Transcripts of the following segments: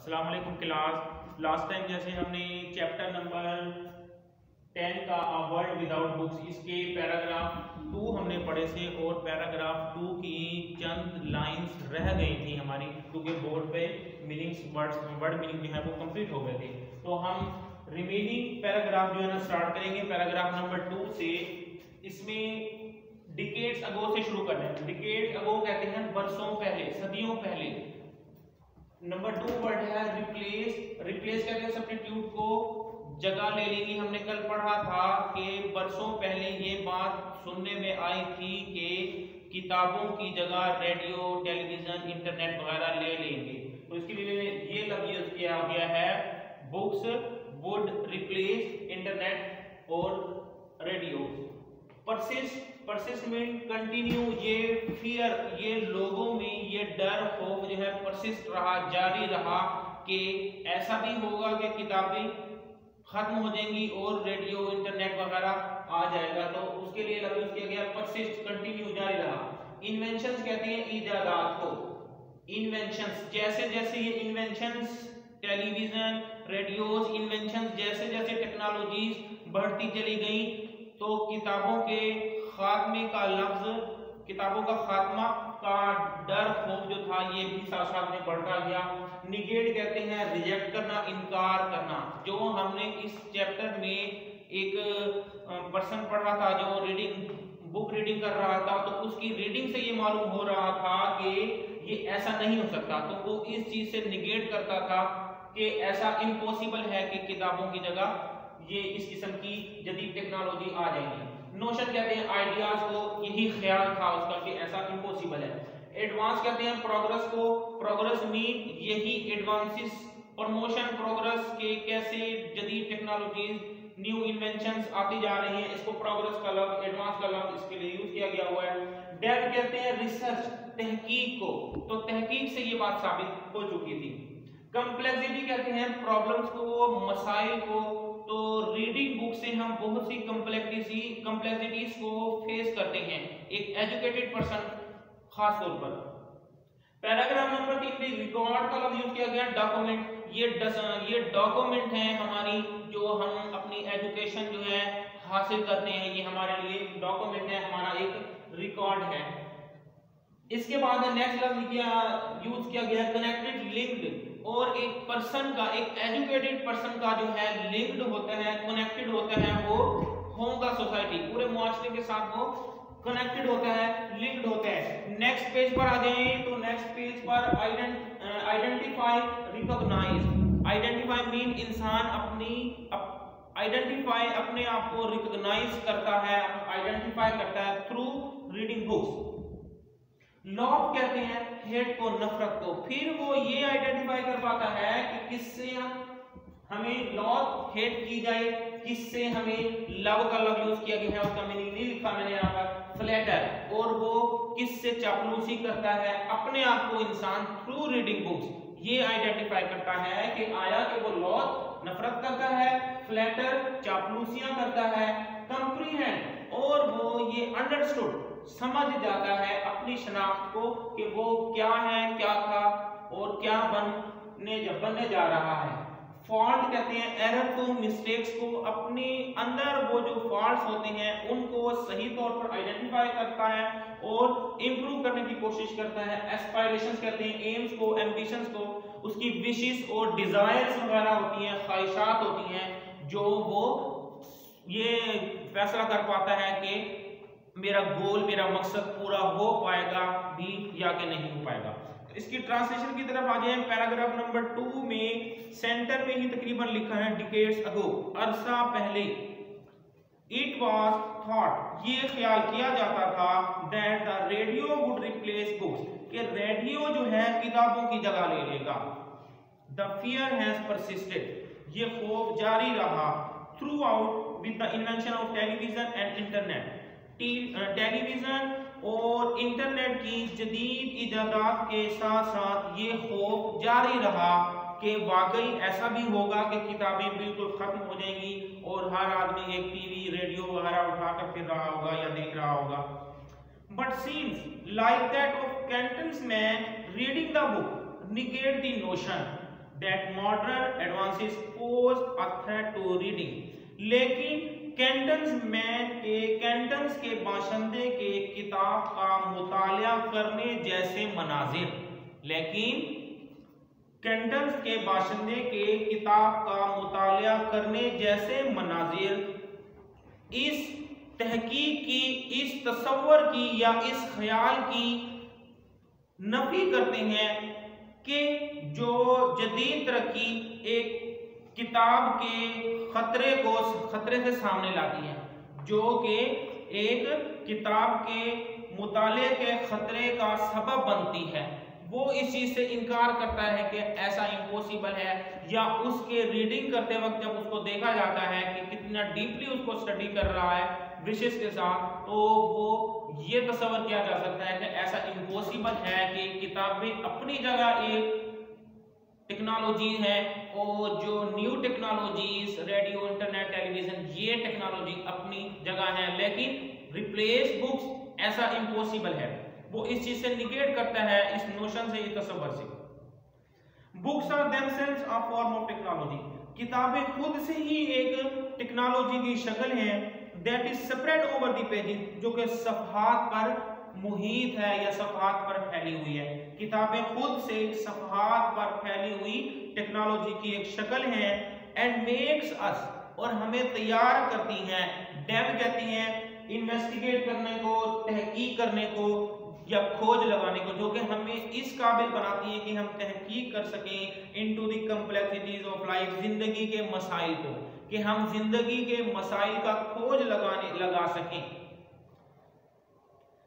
अस्सलाम वालेकुम class. Last time जैसे हमने चैप्टर नंबर 10 का वर्ल्ड विदाउट बुक्स, इसके पैराग्राफ 2 हमने पढ़े थे और पैराग्राफ 2 की चंद लाइंस रह गई थी हमारी, क्योंकि बोर्ड पे मीनिंग्स वर्ड मीनिंग जो है वो कंप्लीट हो गए थे। तो हम रिमेनिंग पैराग्राफ जो है ना स्टार्ट करेंगे पैराग्राफ नंबर 2 से। इसमें डिकेड्स अगो से शुरू कर रहे हैं। डिकेड्स अगो कहते हैं बरसों पहले, सदियों पहले। नंबर 2 वर्ड है रिप्लेस। रिप्लेस कहते हैं सब्स्टिट्यूट को जगह ले लेंगी। हमने कल पढ़ा था कि बरसों पहले ये बात सुनने में आई थी कि किताबों की जगह रेडियो, टेलीविजन, इंटरनेट वगैरह ले लेंगे। तो इसके लिए ये लफ्ज यूज किया गया है, बुक्स वुड रिप्लेस इंटरनेट और रेडियो। Persist mean continue. ये फियर, ये लोगों में ये डर खौफ जो है परसिस्ट रहा, जारी रहा कि ऐसा भी होगा कि किताबें खत्म हो जाएंगी और रेडियो, इंटरनेट वगैरह आ जाएगा। तो उसके लिए लफ्ज किया गया परसिस्ट, कंटिन्यू, जारी रहा। इन्वेंशंस कहते हैं इजादात को। इन्वेंशंस, जैसे जैसे ये इन्वेंशंस, टेलीविजन, रेडियोस, इन्वेंशंस, जैसे जैसे टेक्नोलॉजीज बढ़ती चली गई तो किताबों के खात्मे का लफ्ज, किताबों का खात्मा का डर खौफ जो था ये भी साथ साथ में बढ़ता गया। निगेट कहते हैं रिजेक्ट करना, इनकार करना। जो हमने इस चैप्टर में एक पर्सन पढ़ा था जो बुक रीडिंग कर रहा था, तो उसकी रीडिंग से ये मालूम हो रहा था कि ये ऐसा नहीं हो सकता। तो वो इस चीज से निगेट करता था कि ऐसा इम्पॉसिबल है कि किताबों की जगह ये इस किस्म की जदीद टेक्नोलॉजी आ जाएगी। नोशन कहते हैं आइडियाज को, यही ख्याल था उसका कि ऐसा इम्पॉसिबल है। एडवांस कहते हैं प्रोग्रेस को। प्रोग्रेस मीन यही एडवांसेस, प्रमोशन, प्रोग्रेस के कैसे जदीद टेक्नोलॉजीज, न्यू इन्वेंशंस आती जा रही हैं, इसको प्रोग्रेस का लफ्ज, एडवांस का लफ्ज इसके लिए यूज किया गया हुआ है। डेप्थ कहते हैं रिसर्च, तहकीक को। तो तहकीक से ये बात साबित हो चुकी थी। कंप्लेक्सिटी कहते हैं प्रॉब्लम्स को, मसाइल को। तो रीडिंग बुक से हम बहुत सी कम्प्लेक्सिटीज को फेस करते हैं, एक एजुकेटेड पर्सन खास तौर पर। पैराग्राफ नंबर 3 में रिकॉर्ड का लफ्ज यूज किया गया। डॉक्यूमेंट, ये डॉक्यूमेंट है हमारी, जो हम अपनी एजुकेशन जो है हासिल करते हैं, ये हमारे लिए डॉक्यूमेंट है, हमारा एक रिकॉर्ड है। इसके बाद नेक्स्ट लफ्ज यूज किया गया कनेक्टेड, लिंक्ड। और एक पर्सन का, एक एजुकेटेड पर्सन का जो है लिंक्ड होता है, कनेक्टेड होता है, वो होगा सोसाइटी, पूरे मुआशरे के साथ वो कनेक्टेड होता है, लिंक्ड होता है। नेक्स्ट पेज पर आ जाएं तो नेक्स्ट पेज पर आइडेंटिफाई, रिकॉग्नाइज। आइडेंटिफाई मीन इंसान आइडेंटिफाई अपने आप को रिकॉग्नाइज करता है, आइडेंटिफाई करता है थ्रू रीडिंग बुक्स। लव कहते हैं हेट को, नफरत को। फिर वो ये आइडेंटिफाई कर पाता है कि किससे हमें लव, हेट की जाए, किससे हमें लव का लव यूज किया गया है, उसका मीनिंग नहीं लिखा मैंने यहाँ पर, फ्लैटर। और वो किससे चापलूसी करता है, अपने आप को इंसान थ्रू रीडिंग बुक्स ये आइडेंटिफाई करता है कि आया कि वो लव, नफरत करता है, फ्लैटर, चापलूसियां करता है, कंप्रीहेंड, और वो ये अंडरस्टूड, समझ जाता है अपनी शनाख्त को कि वो क्या है, क्या था और क्या बनने जा रहा है। फॉल्ट कहते हैं एरर को, मिस्टेक्स को। अपने अंदर वो जो फॉल्ट्स होते हैं उनको सही तौर पर आइडेंटिफाई करता है और इंप्रूव करने की कोशिश करता है। एस्पायरेशंस कहते हैं एम्स को, एम्बिशंस को। उसकी विशेस और डिजायर्स वगैरह होती हैं, ख्वाहिशात होती हैं, जो वो ये फैसला कर पाता है कि मेरा गोल, मेरा मकसद पूरा हो पाएगा भी या कि नहीं हो पाएगा। तो इसकी ट्रांसलेशन की तरफ आ जाए। पैराग्राफ नंबर 2 में सेंटर में ही तकरीबन लिखा है डिकेड्स अगो, अरसा पहले। इट वाज थॉट, ये ख्याल किया जाता था, that the radio would replace books, कि रेडियो जो है किताबों की जगह ले लेगा। द फियर हैज परसिस्टेड, ये खौफ जारी रहा, through out with the invention of television and internet. Television और इंटरनेट की जदीद इजादात के साथ साथ ये खौफ जारी रहा कि वाकई ऐसा भी होगा कि किताबें बिल्कुल खत्म हो जाएंगी और हर आदमी एक टीवी, रेडियो वगैरह उठाकर फिर रहा होगा या देख रहा होगा। But scenes like that of cantons man reading the book negate the notion, that modern advances pose a threat to reading. लेकिन कैंटन्स के बाशिंदे के किताब का मुताला करने जैसे मनाजिर, लेकिन कैंटन्स के बाशिंदे के किताब का मुताला करने जैसे मनाजिर इस तहकीक की, इस तसव्वुर की या इस ख्याल की नफी करते हैं कि जो जदीद तरक्की एक किताब के खतरे से सामने लाती है, जो कि एक किताब के मुताले के खतरे का सबब बनती है, वो इस चीज से इनकार करता है कि ऐसा इम्पॉसिबल है, या उसके रीडिंग करते वक्त जब उसको देखा जाता है कि कितना डीपली उसको स्टडी कर रहा है विशेष के साथ, तो वो ये तस्वर किया जा सकता है कि ऐसा इम्पॉसिबल है कि किताबें अपनी जगह एक टेक्नोलॉजी है, और जो new technologies radio, internet, television, ये टेक्नोलॉजी अपनी जगह है, लेकिन रिप्लेस बुक्स ऐसा इम्पॉसिबल है। वो इस चीज से निगेट करता है, इस नोशन से, इस तस्वर से। Books are themselves a form of technology, किताबें खुद से ही एक टेक्नोलॉजी की शक्ल है, that is spread over the pages, जो कि सफ़हात पर मुहित है या सफ़हात पर फैली हुई है। किताबें खुद से सफ़हात पर फैली हुई टेक्नोलॉजी की एक शक्ल है। एंड मेक्स अस, और हमें तैयार करती हैं, डेव कहती हैं इन्वेस्टिगेट करने को, तहकीक करने को या खोज लगाने को, जो कि हमें इस काबिल बनाती है कि हम तहकीक कर सकें into the complexities of life, जिंदगी के मसाइल को, कि हम जिंदगी के मसाइल का खोज लगा सकें।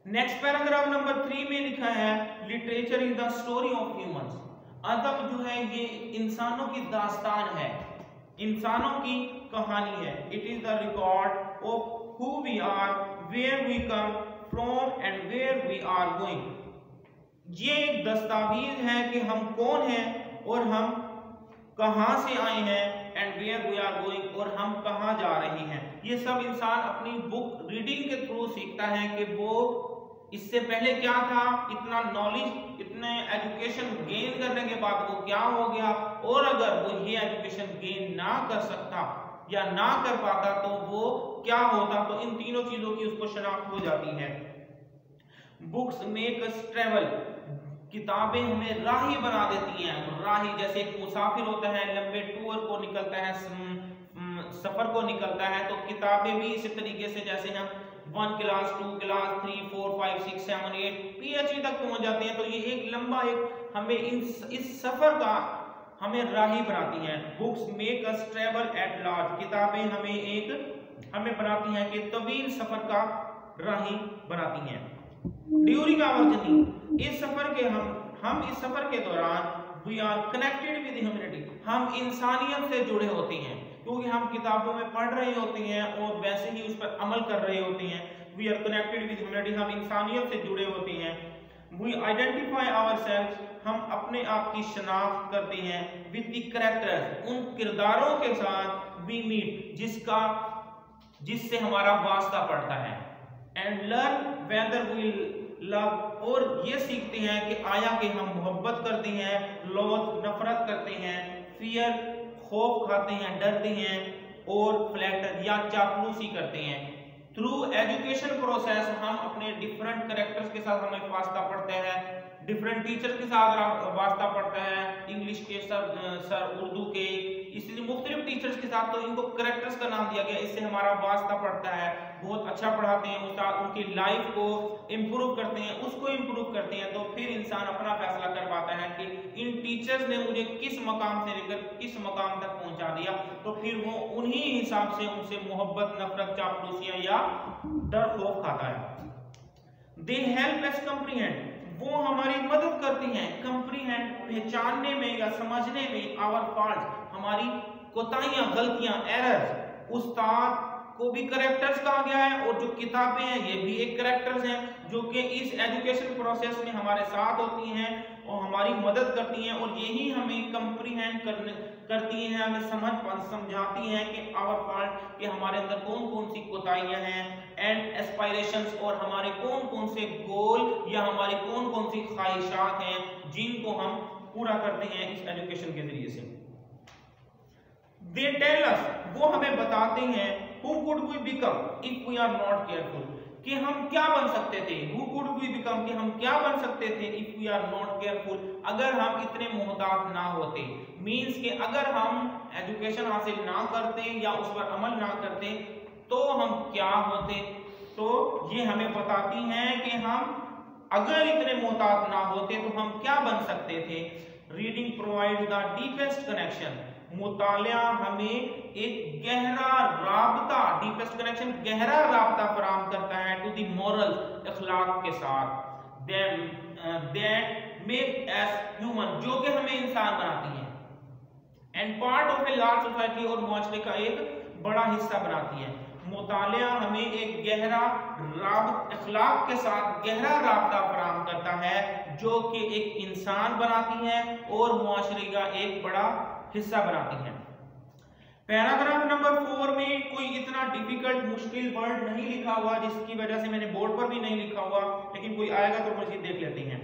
नेक्स्ट पैराग्राफ नंबर 3 में लिखा है literature is the story of humans, अदब जो है ये इंसानों की दास्तान है, इंसानों की कहानी है। It is the record of who we are, where we come from and where we are going. ये एक दस्तावेज है कि हम कौन हैं और हम कहां से आए हैं, and where we are going, और हम कहां जा रहे हैं। ये सब इंसान अपनी बुक रीडिंग के थ्रू सीखता है कि वो इससे पहले क्या था, इतना नॉलेज, इतने एजुकेशन गेन करने के बाद वो क्या हो गया, और अगर वो ये एजुकेशन गेन ना कर सकता या ना कर पाता तो वो क्या होता। तो इन तीनों चीजों की उसको शनाख्त हो जाती है। बुक्स मेक अस ट्रेवल, किताबें हमें राही बना देती हैं। राही जैसे एक मुसाफिर होता है, लंबे टूर को निकलता है, सफर को निकलता है, तो किताबें भी इसी तरीके से, जैसे हम 1 क्लास 2 क्लास 3 4 5 6 7 8 PhD तक पहुंच जाते हैं, तो ये एक लंबा एक हमें इस सफर का हमें राही बनाती हैं। Books make us travel at large, किताबें हमें बनाती हैं कि तवील सफर का राही बनाती हैं। ड्यूरिंग आवर जर्नी, इस सफर के हम इस सफर के दौरान we are connected with humanity, हम इंसानियत से जुड़े होते हैं, क्योंकि हम किताबों में पढ़ रहे होते हैं और वैसे ही उस पर अमल कर रहे होते हैं। We are connected with humanity, हम इंसानियत से जुड़े होते हैं। वी आइडेंटिफाई आवरसेल्व्स, हम अपने आप की शनाख्त करते हैं विद द कैरेक्टर्स, उन किरदारों के साथ वी मीट, जिससे हमारा वास्ता पड़ता है। And learn whether we love, और ये सीखते हैं कि आया कि हम मोहब्बत करते हैं, लॉथ नफरत करते हैं, फियर खौफ खाते हैं, डरते हैं, और फ्लैटर या चापलूसी करते हैं। थ्रू एजुकेशन प्रोसेस हम अपने डिफरेंट कैरेक्टर्स के साथ हमें वास्ता पड़ता है, डिफरेंट टीचर के साथ वास्ता पड़ता है, इंग्लिश के सर उर्दू के, इसलिए मुख्तलिफ टीचर्स के साथ, तो इनको कैरेक्टर्स का नाम दिया गया, इससे हमारा वास्ता पड़ता है। बहुत अच्छा पढ़ाते हैं उस्ताद, उनकी लाइफ को इम्प्रूव करते हैं, उसको इम्प्रूव करते हैं, तो फिर इंसान अपना फैसला कर पाता है कि इन टीचर्स ने मुझे किस मकाम से लेकर किस मकाम तक पहुंचा दिया, तो फिर वो उन्हीं हिसाब से उनसे मोहब्बत, नफरत, चापलूसियां या डर खौफ खाता है। दे हेल्प अस कम्प्रीहेंड, वो हमारी मदद करती हैं कम्प्रीहेंड, पहचानने में या समझने में, आवर फॉल्ट, हमारी कोताहियां, गलतियां, एरर्स। उस्ताद को भी कैरेक्टर्स कहा गया है, और जो किताबें हैं ये भी एक कैरेक्टर्स हैं, जो कि इस एजुकेशन प्रोसेस में हमारे साथ होती हैं और हमारी मदद करती हैं, और यही हमें कंप्रीहेंड करती हैं, हमें समझाती हैं कि आवर फॉल्ट, कि हमारे अंदर कौन कौन सी कोताहियां हैं, एंड एस्पायरेशंस, और हमारे कौन कौन से गोल या हमारी कौन कौन सी ख्वाहिशात हैं जिनको हम पूरा करते हैं इस एजुकेशन के जरिए से। They tell us, वो हमें बताते हैं, who could we become if we are not careful, कि हम क्या बन सकते थे, who could we become, कि हम क्या बन सकते थे if we are not careful, अगर हम इतने मोहतात ना होते। मीन्स कि अगर हम एजुकेशन हासिल ना करते या उस पर अमल ना करते तो हम क्या होते। तो ये हमें बताती हैं कि हम अगर इतने मोहतात ना होते तो हम क्या बन सकते थे। Reading provides the deepest connection, मुतालिया हमें एक गहरा राबता, डीपेस्ट कनेक्शन गहरा राबता फराहम करता है टू दी मोरल, अखलाक के साथ, दैट मेक अस ह्यूमन, जो कि हमें इंसान बनाती है, and part of a large society, और मुआशरे का एक बड़ा हिस्सा बनाती है। मुतालिया हमें एक गहरा अखलाक के साथ गहरा राबता फराहम करता है जो कि एक इंसान बनाती है और मुआशरे का एक बड़ा हिस्सा बनाती है। पैराग्राफ नंबर 4 में कोई इतना डिफिकल्ट मुश्किल वर्ड नहीं लिखा हुआ, जिसकी वजह से मैंने बोर्ड पर भी नहीं लिखा हुआ, लेकिन कोई आएगा तो मजीद देख लेते हैं।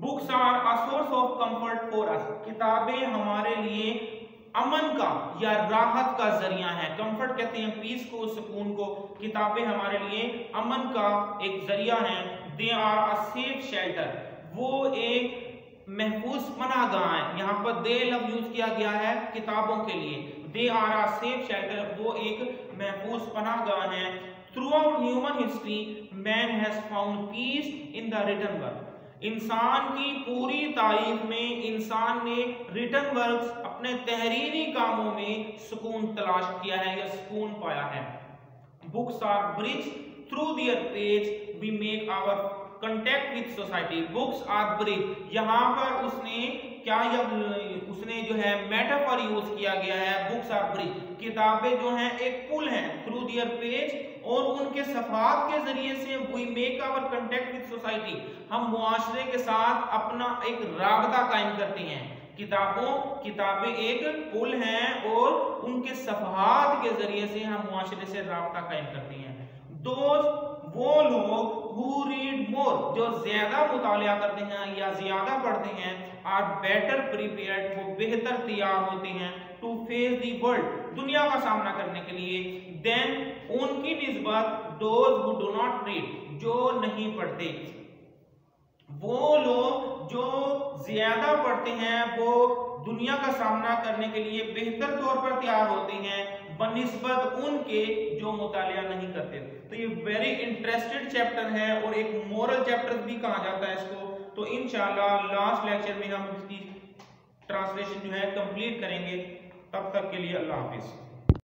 Books are a source of comfort for us, किताबें हमारे लिए अमन का या राहत का जरिया है। कंफर्ट कहते हैं पीस को, सुकून को, किताबें हमारे लिए अमन का एक जरिया है। They are a safe shelter, वो एक महफूज पनाहगाह है। यहाँ पर दे लफ्ज यूज किया गया है किताबों के लिए। They are a safe shelter, वो एक महफूज पनाहगाह है। Throughout human history man has found peace in the written work, इंसान की पूरी तारीख में इंसान ने रिटन वर्क्स, अपने तहरीरी कामों में सुकून तलाश किया है या सुकून पाया है। Books are bridge through their page we make our contact with society. Books are bridge, यहाँ पर उसने क्या, उसने जो है मेटाफर यूज किया गया है। बुक्स आर ब्रिज, किताबें जो हैं एक पुल हैं, थ्रू देयर पेज, और उनके सफात के जरिए से we make our contact with society, हम मुआशरे के साथ अपना एक राबता कायम करते हैं। किताबें एक पुल हैं और उनके सफहात के जरिए से हम मुआशरे से राबता कायम करते हैं। वो लोग who read more, जो ज्यादा मुतालिया करते हैं या ज्यादा पढ़ते हैं, are better prepared, वो बेहतर तैयार होते हैं to face the world, दुनिया का सामना करने के लिए, then उनकी निस्बत those who do not read, जो नहीं पढ़ते। वो लोग जो ज्यादा पढ़ते हैं वो दुनिया का सामना करने के लिए बेहतर तौर पर तैयार होते हैं बनिस्बत उनके जो मुतालिया नहीं करते। तो ये वेरी इंटरेस्टेड चैप्टर है और एक मोरल चैप्टर भी कहा जाता है इसको। तो इंशाल्लाह लास्ट लेक्चर में हम इसकी ट्रांसलेशन जो है कंप्लीट करेंगे। तब तक के लिए अल्लाह हाफिज।